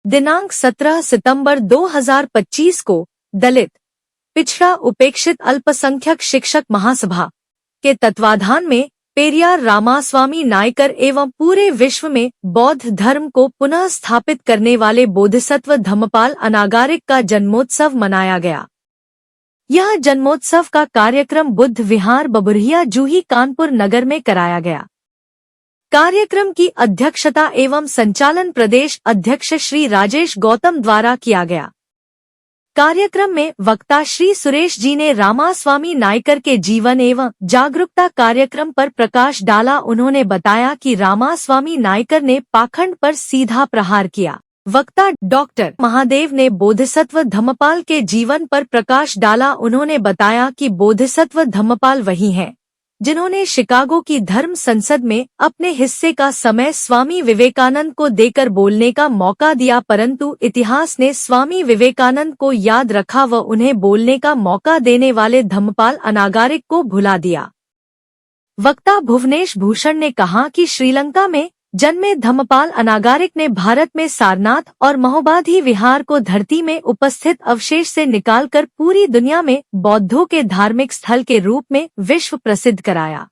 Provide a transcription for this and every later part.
दिनांक 17 सितंबर 2025 को दलित, पिछड़ा, उपेक्षित अल्पसंख्यक शिक्षक महासभा के तत्वाधान में पेरियार रामास्वामी नायकर एवं पूरे विश्व में बौद्ध धर्म को पुनः स्थापित करने वाले बोधिसत्व धम्मपाल अनागारिक का जन्मोत्सव मनाया गया। यह जन्मोत्सव का कार्यक्रम बुद्ध विहार बबुरहिया जूही कानपुर नगर में कराया गया। कार्यक्रम की अध्यक्षता एवं संचालन प्रदेश अध्यक्ष श्री राजेश गौतम द्वारा किया गया। कार्यक्रम में वक्ता श्री सुरेश जी ने रामास्वामी नायकर के जीवन एवं जागरूकता कार्यक्रम पर प्रकाश डाला। उन्होंने बताया कि रामास्वामी नायकर ने पाखंड पर सीधा प्रहार किया। वक्ता डॉक्टर महादेव ने बोधिसत्व धम्मपाल के जीवन पर प्रकाश डाला। उन्होंने बताया कि बोधिसत्व धम्मपाल वही हैं जिन्होंने शिकागो की धर्म संसद में अपने हिस्से का समय स्वामी विवेकानंद को देकर बोलने का मौका दिया, परंतु इतिहास ने स्वामी विवेकानंद को याद रखा व उन्हें बोलने का मौका देने वाले धम्मपाल अनागारिक को भुला दिया। वक्ता भुवनेश भूषण ने कहा कि श्रीलंका में जन्मे धम्मपाल अनागारिक ने भारत में सारनाथ और महोबाधी विहार को धरती में उपस्थित अवशेष से निकालकर पूरी दुनिया में बौद्धों के धार्मिक स्थल के रूप में विश्व प्रसिद्ध कराया।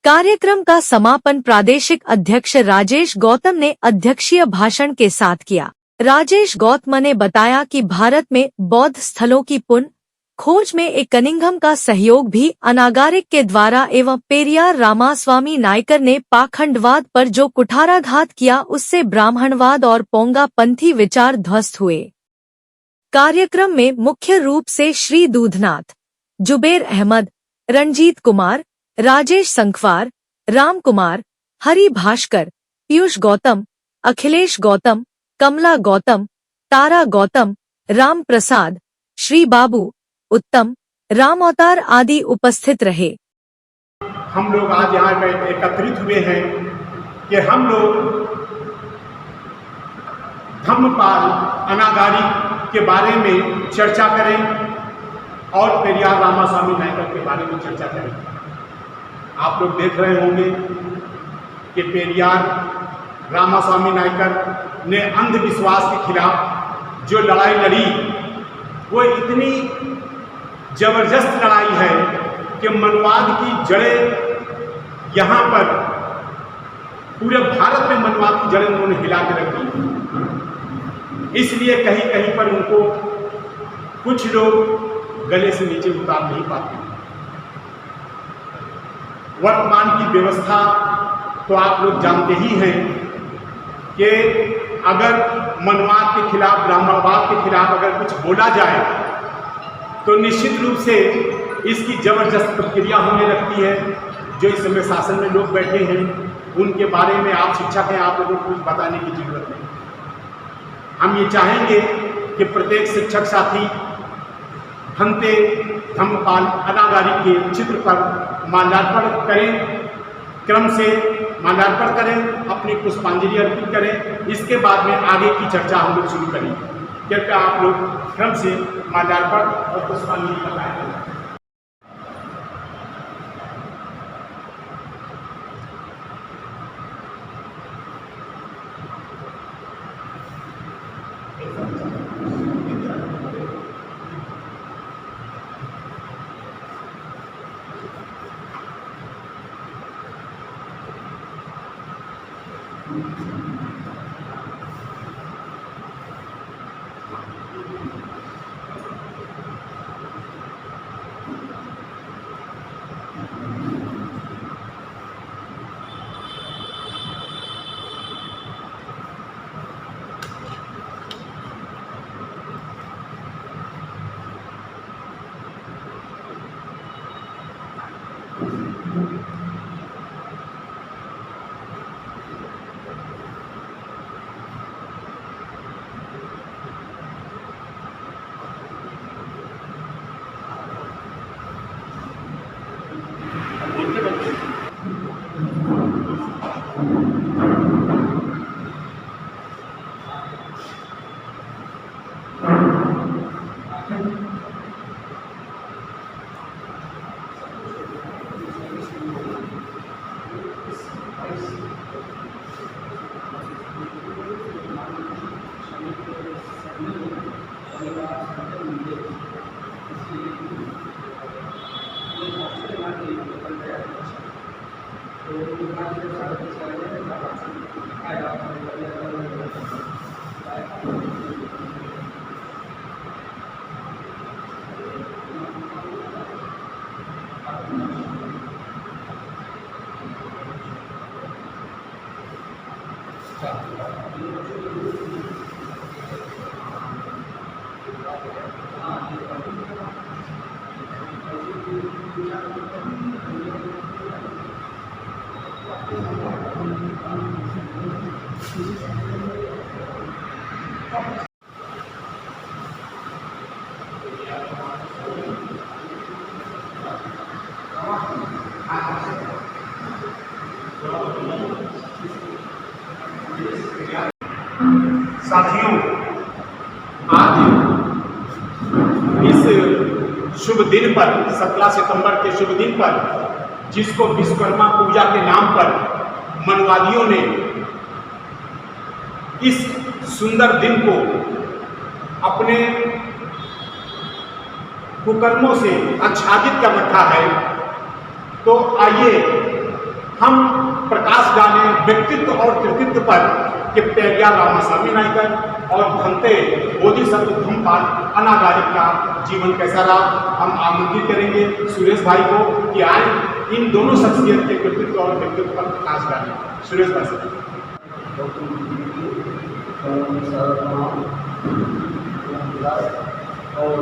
कार्यक्रम का समापन प्रादेशिक अध्यक्ष राजेश गौतम ने अध्यक्षीय भाषण के साथ किया। राजेश गौतम ने बताया कि भारत में बौद्ध स्थलों की पुनः खोज में एक कनिंघम का सहयोग भी अनागारिक के द्वारा एवं पेरियार रामास्वामी नायकर ने पाखंडवाद पर जो कुठाराघात किया उससे ब्राह्मणवाद और पोंगा पंथी विचार ध्वस्त हुए। कार्यक्रम में मुख्य रूप से श्री दूधनाथ, जुबेर अहमद, रणजीत कुमार, राजेश संखवार, राम कुमार, हरि भास्कर, पीयूष गौतम, अखिलेश गौतम, कमला गौतम, तारा गौतम, राम प्रसाद, श्री बाबू, उत्तम, राम अवतार आदि उपस्थित रहे। हम लोग आज यहाँ पे एकत्रित हुए हैं कि हम लोग धम्मपाल अनागारिक के बारे में चर्चा करें और पेरियार रामास्वामी नायकर के बारे में चर्चा करें। आप लोग देख रहे होंगे कि पेरियार रामास्वामी नायकर ने अंधविश्वास के खिलाफ जो लड़ाई लड़ी वो इतनी जबरदस्त लड़ाई है कि मनवाद की जड़ें यहाँ पर पूरे भारत में मनवाद की जड़ें उन्होंने हिला के रख दी। इसलिए कहीं कहीं पर उनको कुछ लोग गले से नीचे उतार नहीं पाते। वर्तमान की व्यवस्था तो आप लोग जानते ही हैं कि अगर मनवाद के खिलाफ, ब्राह्मणवाद के खिलाफ अगर कुछ बोला जाए तो निश्चित रूप से इसकी जबरदस्त प्रक्रिया होने लगती है। जो इस समय शासन में लोग बैठे हैं उनके बारे में आप शिक्षक हैं, आप लोगों को कुछ बताने की जरूरत नहीं। हम ये चाहेंगे कि प्रत्येक शिक्षक साथी भंते धम्मपाल अनागारिक के चित्र पर माल्यार्पण करें, क्रम से माल्यार्पण करें, अपनी पुष्पांजलि अर्पित करें। इसके बाद में आगे की चर्चा हम लोग शुरू करेंगे। कृपया आप लोग क्रम से माल्यार्पण और पुष्पांजलि बताएं। साथियों, आज इस शुभ दिन पर 17 सितंबर के शुभ दिन पर जिसको विश्वकर्मा पूजा के नाम पर मनवादियों ने इस सुंदर दिन को अपने कुकर्मों से आच्छादित कर रखा है, तो आइए हम प्रकाश डालें व्यक्तित्व और कृतित्व पर कि पेरियार रामास्वामी नायकर और भंते बोधिसत्व धम्मपाल अनागारिक का जीवन कैसा रहा। हम आमंत्रित करेंगे सुरेश भाई को कि आज इन दोनों शख्सियत के कृतित्व और व्यक्तित्व पर प्रकाश डालें। सुरेश भाई से और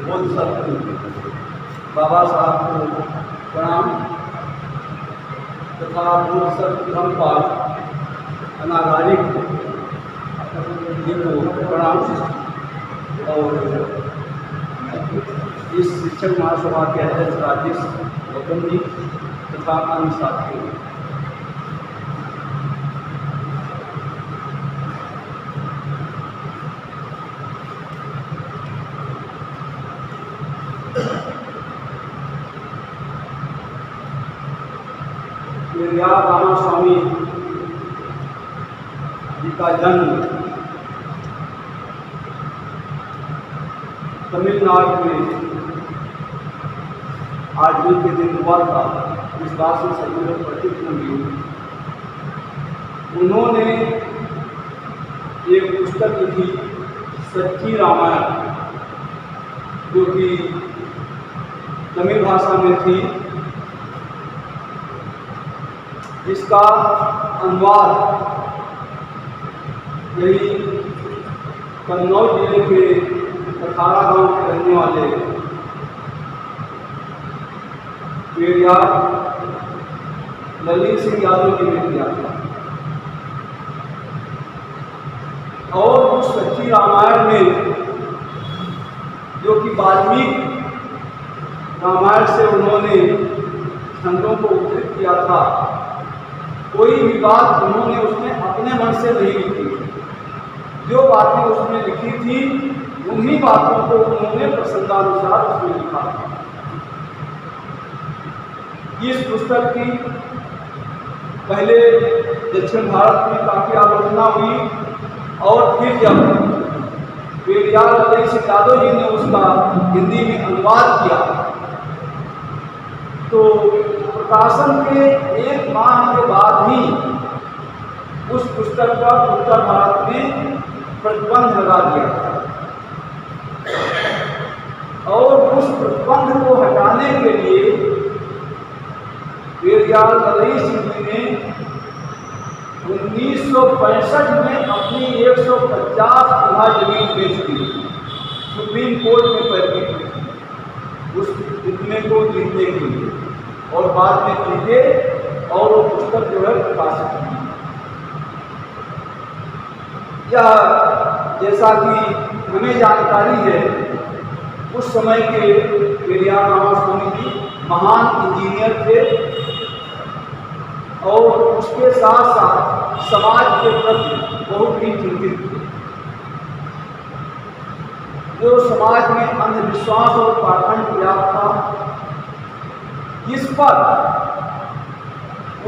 बोधिसत्व बाबा साहब को प्रणाम तथा बोधिसत्व धम्मपाल अनागारिक जिनको प्रणाम। और इस शिक्षक महासभा के अध्यक्ष राजेश गौतम जी तथा अन्य साथियों, पेरियार रामास्वामी जी का जन्म तमिलनाडु में आज भी के दिन हुआ था। इस बात से सभी लोग प्रतीत होंगे। उन्होंने एक पुस्तक लिखी सच्ची रामायण, जो कि तमिल भाषा में थी, जिसका अनुवाद यही कन्नौज जिले के अखाड़ा गांव के रहने वाले पेरियार ललित सिंह यादव जी ने किया था। और उस सच्ची रामायण में, जो कि वाल्मीकि रामायण से उन्होंने छंदों को उद्धृत किया था, कोई भी बात उन्होंने उसमें अपने मन से नहीं लिखी। जो बातें उसमें लिखी थी उन्हीं बातों को उन्होंने प्रसंगानुसार उसमें लिखा। इस पुस्तक की पहले दक्षिण भारत में काफी आलोचना हुई, और फिर जब पेरियार ललित सिंह यादव जी ने उसका हिंदी में अनुवाद किया, तो प्रकाशन के एक माह के बाद ही उस पुस्तक पर उत्तर भारत में प्रतिबंध लगा दिया और उस प्रतिबंध को हटाने के लिए पेरियार ललित सिंह जी ने 1965 में अपनी 150 बीघा जमीन बेच दी, सुप्रीम कोर्ट में पैरवी की उस इतने को जीतने के लिए, और बाद में जीते और वो पुस्तक जो है प्रकाशित हुई। यह जैसा कि हमें जानकारी है, उस समय के पेरियार रामास्वामी जी महान इंजीनियर थे और उसके साथ साथ समाज के प्रति बहुत ही चिंतित थे। जो समाज में अंधविश्वास और पाखंड व्याप्त था, जिस पर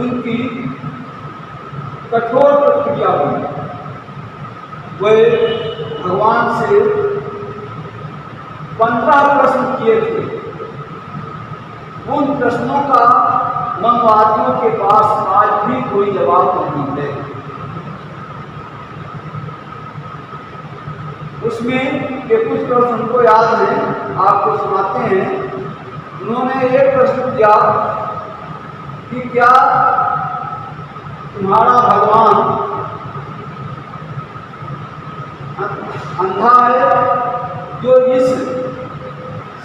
उनकी कठोर प्रतिक्रिया हुई। वे भगवान से 15 प्रश्न किए थे। उन प्रश्नों का मनवादियों के पास आज भी कोई जवाब नहीं है। उसमें के कुछ प्रश्न हमको याद हैं, आपको सुनाते हैं। उन्होंने एक प्रश्न किया कि क्या तुम्हारा भगवान अंधा है जो इस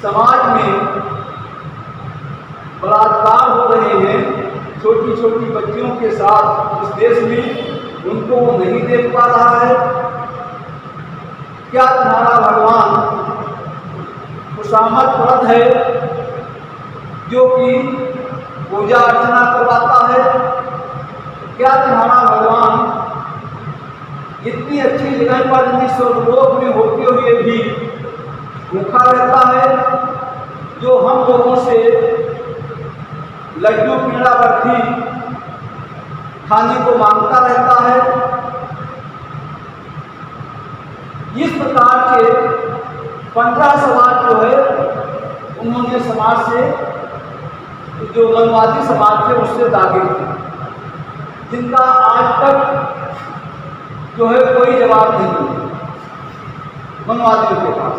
समाज में बलात्कार हो रहे हैं छोटी छोटी बच्चियों के साथ इस देश में, उनको वो नहीं देख पा रहा है? क्या तुम्हारा भगवान खुशामद व्रत है जो कि पूजा अर्चना करवाता है? क्या तुम्हारा भगवान इतनी अच्छी जगह पर स्वर्गलोक में होते हुए भी भूखा रहता है, जो हम लोगों से लड्डू पेड़ा बर्फी खाने को मांगता रहता है? इस प्रकार के 15 सवाल जो है उन्होंने समाज से, जो मनवादी समाज थे उससे दागे थे, जिनका आज तक जो है कोई जवाब नहीं है मनवादियों के पास।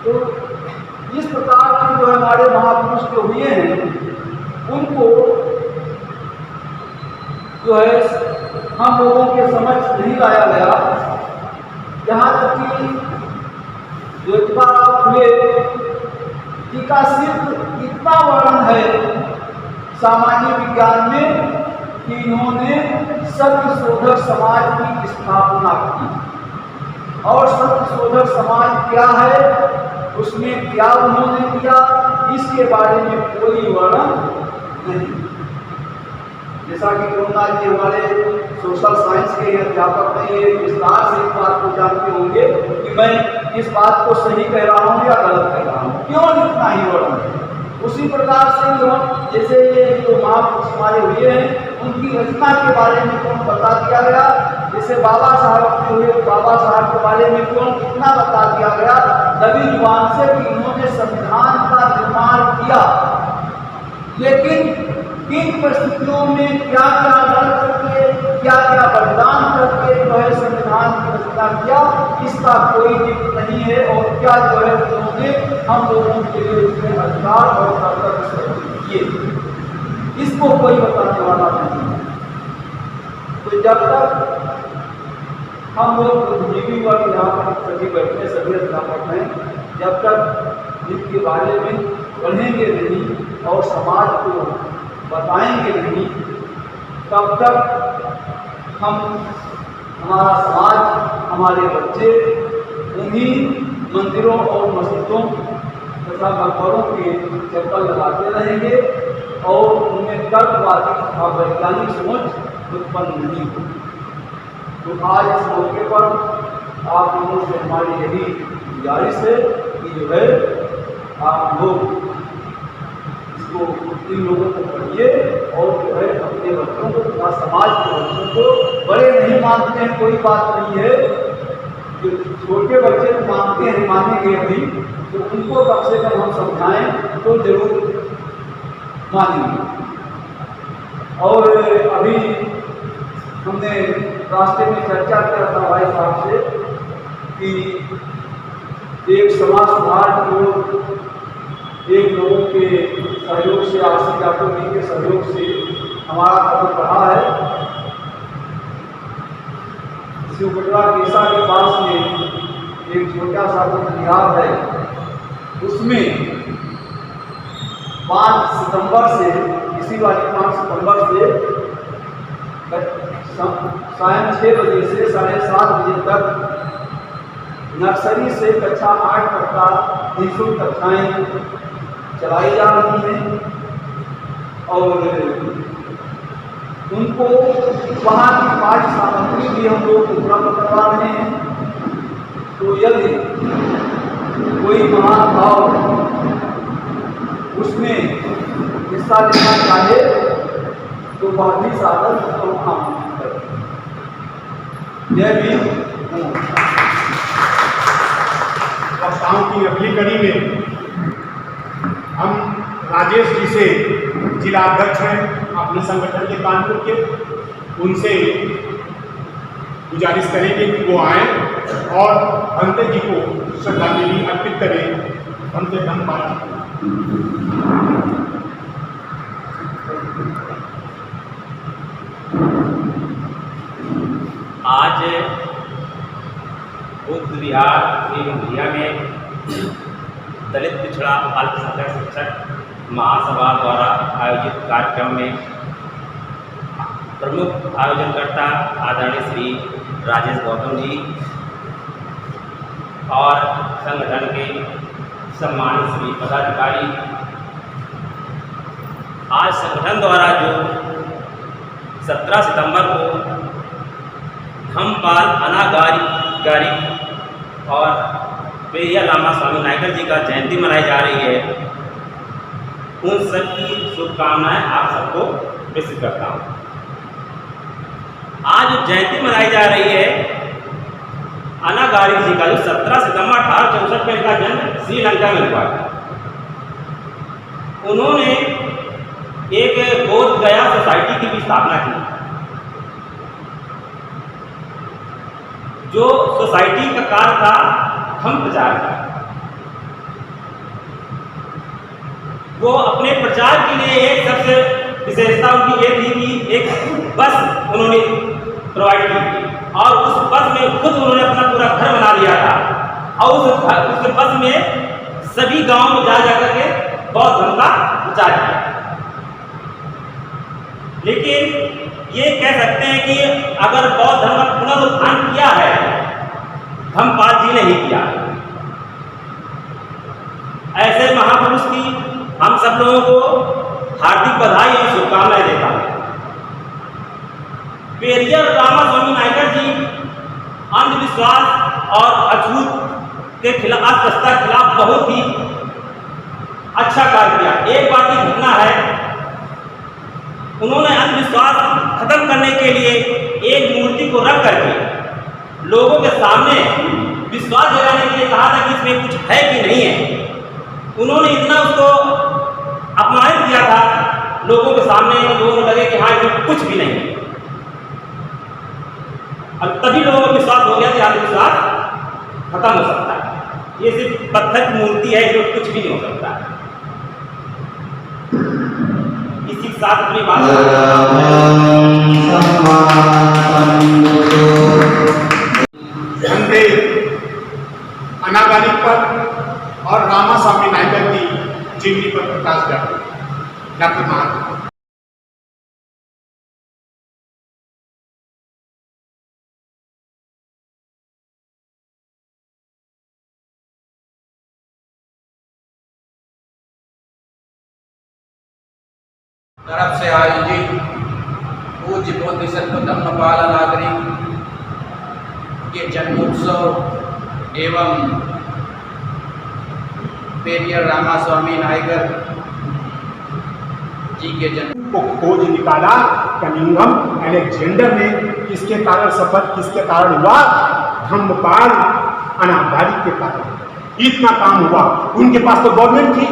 तो इस प्रकार के जो हमारे महापुरुष जो हुए हैं उनको जो है हम लोगों के समझ नहीं लाया गया। यहाँ तक कि ज्योतिबा फुले जी का सिर्फ इतना वर्णन है सामान्य विज्ञान में कि इन्होंने सत्यशोधक समाज की स्थापना की। और सत्यशोधक समाज क्या है, उसमें क्या उन्होंने किया, इसके बारे में कोई वर्णन नहीं। जैसा कि करुणा जी हमारे सोशल साइंस के अध्यापक हैं, ये विस्तार से इस बात को जानते होंगे कि मैं इस बात को सही कह रहा हूँ या गलत कह रहा हूँ, क्यों इतना ही वर्णन। उसी प्रकार से जो जैसे ये जो महापुरुष हमारे हुए हैं उनकी रचना के बारे में कौन बता दिया गया, जैसे बाबा साहब के हुए, बाबा साहब के बारे में कौन कितना बता दिया गया दबी जुबान से कि इन्होंने संविधान का निर्माण किया, लेकिन किन परिस्थितियों में क्या क्या लड़ करके, क्या क्या बलिदान करके जो है संविधान की रचना किया, इसका कोई जिक्र नहीं है। और क्या जो है उन्होंने हम लोगों के लिए उसमें अधिकार और कर्तव्य किए, इसको कोई बताने वाला नहीं है। तो जब तक हम लोग बुद्धिजीवी वर्ग यहाँ पर सभी बैठे सभी अध्यापक हैं, जब तक इनके बारे में पढ़ेंगे नहीं और समाज को बताएंगे नहीं, तब तक हम, हमारा समाज, हमारे बच्चे उन्हीं मंदिरों और मस्जिदों तथा मकबरों के चक्कर लगाते रहेंगे और उनमें तर्कवादी तथा वैज्ञानिक सोच उत्पन्न नहीं होगी। तो आज इस मौके पर आप लोगों से हमारी यही गुजारिश है कि जो है आप लोग इसको, इन लोगों को पढ़िए और जो है अपने बच्चों को तथा समाज के बच्चों को, बड़े नहीं मानते हैं कोई बात नहीं है, जो छोटे बच्चे तो मानते हैं, मानेंगे अभी, तो उनको कम से कम हम समझाएं तो जरूर मानेंगे। और अभी हमने रास्ते में चर्चा किया था भाई साहब से कि एक समाज सुधार को एक लोगों के सहयोग से, आरसी जाटों के सहयोग से हमारा कदम बढ़ा है। शिवगढ़ा केसा के पास में एक छोटा सा बिहार है, उसमें 5 सितंबर से, इसी वाली 5 सितंबर से सायं 6 बजे से 7:30 बजे तक नर्सरी से कक्षा 8 तक का निःशुल्क कक्षाएँ चलाई जा रही हैं और उनको वहाँ की पाठ्य सामग्री भी हम लोग उपलब्ध करवा रहे हैं। तो यदि कोई महानुभाव उसमें हिस्सा लेना चाहे तो वह भी साधन तो आमंत्रित करें। यह भी वक्ताओं की अगली कड़ी में हम राजेश जी से, जिला अध्यक्ष हैं अपने संगठन के कानपुर के, उनसे गुजारिश करेंगे कि वो आए और भंते जी को श्रद्धांजलि अर्पित करें। भंते धर्मपाल। आज बुद्ध विहार इंडिया में दलित पिछड़ा अल्पसंख्यक शिक्षक महासभा द्वारा आयोजित कार्यक्रम में प्रमुख आयोजनकर्ता आदरणीय श्री राजेश गौतम जी और संगठन के सम्मानित सभी पदाधिकारी, आज संगठन द्वारा जो 17 सितंबर को धम्मपाल अनागारी और पेरियार रामास्वामी नायकर जी का जयंती मनाई जा रही है, उन सबकी शुभकामनाएं आप सबको प्रेषित करता हूँ। आज जो जयंती मनाई जा रही है अनागारी जी का, जो 17 सितंबर 1864 में इनका जन्म श्रीलंका में हुआ था। उन्होंने एक बोध गया सोसाइटी की भी स्थापना की, जो सोसाइटी का कार्य था धम्म प्रचार का। वो अपने प्रचार के लिए एक सबसे विशेषता उनकी ये थी कि एक बस उन्होंने प्रोवाइड की थी और उस बस में खुद उन्होंने अपना पूरा घर बना लिया था और उस बस में सभी गांवों में जा जाकर के बौद्ध धर्म का प्रचार किया। लेकिन ये कह सकते हैं कि अगर बौद्ध धर्म का पुनरुत्थान किया है धम्मपाल जी ने ही किया। ऐसे महापुरुष की हम सब लोगों को हार्दिक बधाई और शुभकामनाएं देता हूं। पेरियार रामास्वामी नायकर जी अंधविश्वास और अछूत के खिलाफ, अस्पष्टता के खिलाफ बहुत ही अच्छा कार्य किया। एक बात की घटना है, उन्होंने अंधविश्वास खत्म करने के लिए एक मूर्ति को रख करके लोगों के सामने विश्वास जगाने के लिए कहा था कि इसमें कुछ है कि नहीं है। उन्होंने इतना उसको अपमानित किया था लोगों के सामने, लोगों को लगे कि हाँ इसमें कुछ भी नहीं है। और तभी लोगों को विश्वास हो गया कि अंधविश्वास खत्म हो सकता है, ये सिर्फ पत्थर की मूर्ति है, इसमें कुछ भी नहीं हो सकता है। इसी के साथ अपनी बात भंते अनागारी पर और रामास्वामी नायकर की जीवनी पर प्रकाश डाले। डॉक्टर महात्मा तरफ से आयोजित पूज्य बोधिसत्व धम्मपाल अनागारी के जन्मोत्सव एवं पेरियार रामास्वामी नायकर जी के जन्म को खोज निकाला कनिंघम अलेक्जेंडर ने। किसके कारण सफल, किसके कारण हुआ? धम्मपाल अनागारी के कारण इतना काम हुआ। उनके पास तो गवर्नमेंट थी,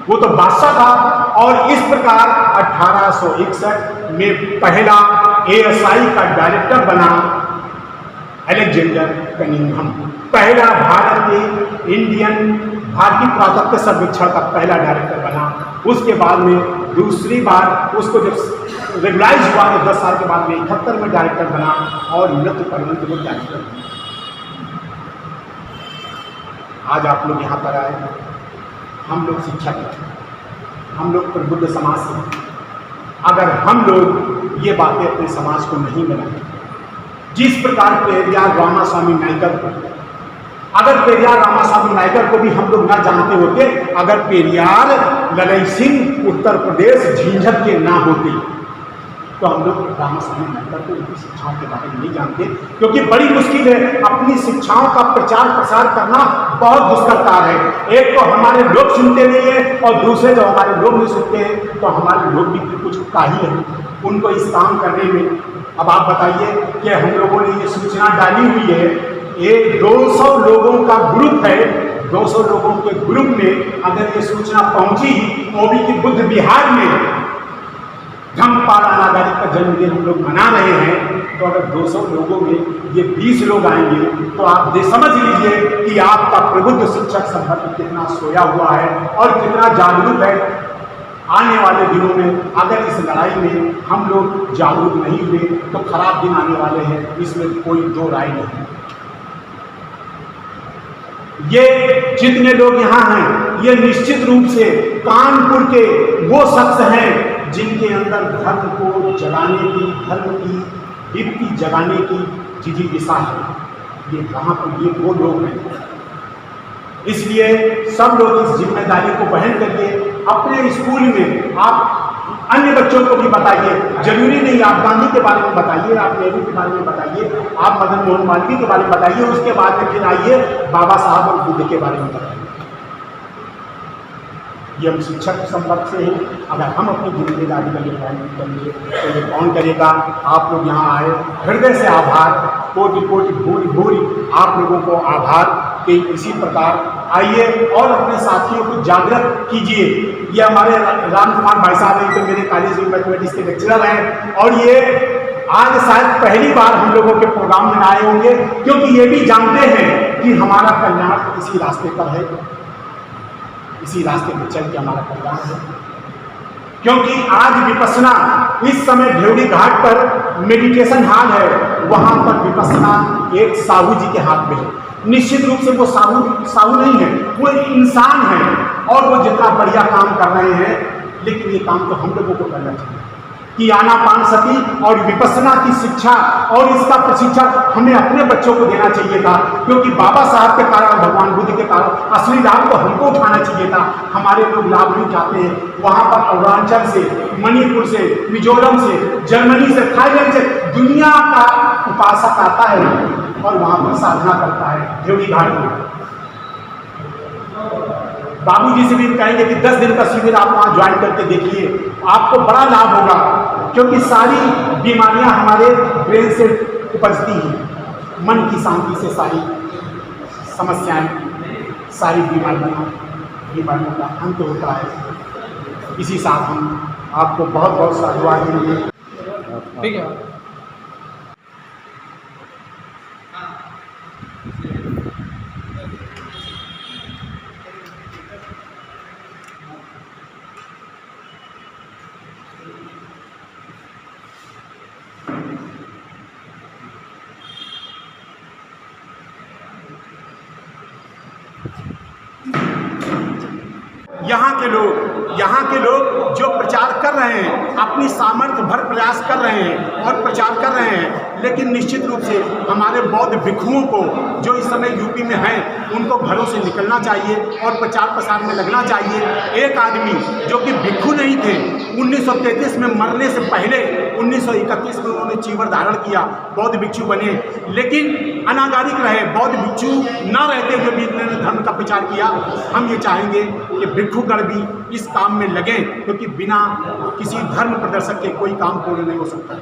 वो तो बादशाह था और इस प्रकार 1861 में पहला ASI का डायरेक्टर बना अलेक्जेंडर कनिंघम। पहला भारतीय पुरातत्व सर्वेक्षण का पहला डायरेक्टर बना। उसके बाद में दूसरी बार उसको जब रेगुलाइज हुआ तो 10 साल के बाद में 71 में डायरेक्टर बना और नृत्य परमंत को डायरेक्टर बना। आज आप लोग यहाँ पर आए, हम लोग शिक्षक हैं, हम लोग प्रबुद्ध समाज से हैं। अगर हम लोग ये बातें अपने समाज को नहीं बनाए, जिस प्रकार पेरियार रामास्वामी नायकर को, अगर पेरियार रामास्वामी नायकर को भी हम लोग ना जानते होते, अगर पेरियार ललई सिंह उत्तर प्रदेश झिंझर के ना होते तो हम लोग रामास्वामी नायकर को उनकी शिक्षाओं के बारे में नहीं जानते। क्योंकि बड़ी मुश्किल है अपनी शिक्षाओं का प्रचार प्रसार करना, बहुत दुष्कर कार्य है। एक तो हमारे लोग सुनते नहीं है और दूसरे जो हमारे लोग नहीं सुनते हैं तो हमारे लोग भी कुछ काहिल हैं उनको इस काम करने में। अब आप बताइए कि हम लोगों ने ये सूचना डाली हुई है, एक 200 लोगों का ग्रुप है, 200 लोगों के ग्रुप में अगर ये सूचना पहुंची ओबी की बुद्ध विहार में धम्मपाल अनागारी का जन्मदिन हम लोग मना रहे हैं, तो अगर 200 लोगों में ये 20 लोग आएंगे तो आप समझ लीजिए कि आपका प्रबुद्ध शिक्षक संघ कितना सोया हुआ है और कितना जागरूक है। आने वाले दिनों में अगर इस लड़ाई में हम लोग जागरूक नहीं हुए तो खराब दिन आने वाले हैं, इसमें कोई दो राय नहीं। ये जितने लोग यहाँ हैं ये निश्चित रूप से कानपुर के वो शख्स हैं जिनके अंदर धर्म को जगाने की, धर्म की दीप्ति जगाने की जिज्ञासा है। ये वहाँ पर ये वो लोग हैं। इसलिए सब लोग इस जिम्मेदारी को वहन करके अपने स्कूल में आप अन्य बच्चों को भी बताइए। जरूरी नहीं आप गांधी के बारे में बताइए, आप नेहरू के बारे में बताइए, आप मदन मोहन मालवीय के बारे में बताइए, उसके बाद में फिर आइए बाबा साहब और बुद्ध के बारे में बताइए। ये हम शिक्षक संपर्क से हैं। अगर हम अपनी जिम्मेदारी का निर्वहन नहीं करेंगे तो ये कौन करेगा। आप लोग यहाँ आए, हृदय से आभार, कोटि कोटि भूरि भूरि आप लोगों को आभार कि इसी प्रकार आइए और अपने साथियों को जागृत कीजिए। ये हमारे राम कुमार भाई साहब हैं, तो मेरे कॉलेज में मैथमेटिक्स के लेक्चरर हैं और ये आज शायद पहली बार हम लोगों के प्रोग्राम में आए होंगे, क्योंकि ये भी जानते हैं कि हमारा कल्याण इसी रास्ते पर है, इसी रास्ते पर चल के हमारा कल्याण है। क्योंकि आज विपස්සना इस समय ढेवड़ी घाट पर मेडिटेशन हॉल है, वहां पर विपස්සना एक साहू जी के हाथ में है। निश्चित रूप से वो साहू नहीं है, वो इंसान है और वो जितना बढ़िया काम कर रहे हैं, लेकिन ये काम तो हम लोगों को करना चाहिए कि आनापानसति और विपස්සना की शिक्षा और इसका प्रशिक्षण हमें अपने बच्चों को देना चाहिए था। क्योंकि बाबा साहब के कारण, भगवान बुद्ध के कारण असली लाभ तो हमको उठाना चाहिए था। हमारे लोग लाभ नहीं उठाते हैं। वहाँ पर अरुणाचल से, मणिपुर से, मिजोरम से, जर्मनी से, थाईलैंड से दुनिया का उपासक आता है और वहाँ पर साधना करता है ढेवड़ी घाट में। बाबूजी से भी कहेंगे कि 10 दिन का शिविर आप वहाँ ज्वाइन करके देखिए, आपको बड़ा लाभ होगा। क्योंकि सारी बीमारियां हमारे ब्रेन से उपजती हैं, मन की शांति से सारी समस्याएं, सारी बीमारियों का अंत होता है। इसी साथ हम आपको बहुत बहुत साधुवाद देंगे। ठीक है। यहाँ के लोग जो प्रचार कर रहे हैं, अपनी सामर्थ्य भर प्रयास कर रहे हैं और प्रचार कर रहे हैं, लेकिन निश्चित रूप से हमारे बौद्ध भिक्षुओं को जो इस समय यूपी में हैं, उनको घरों से निकलना चाहिए और प्रचार प्रसार में लगना चाहिए। एक आदमी जो कि भिक्षु नहीं थे, 1933 में मरने से पहले 1931 में उन्होंने चीवर धारण किया, बौद्ध भिक्षु बने, लेकिन अनागारिक रहे, बौद्ध भिक्षु न रहते हुए भी इन्होंने धर्म का प्रचार किया। हम ये चाहेंगे कि भिक्षुगण भी इस काम में लगें, क्योंकि बिना किसी धर्म प्रदर्शक के कोई काम पूर्ण नहीं हो सकता।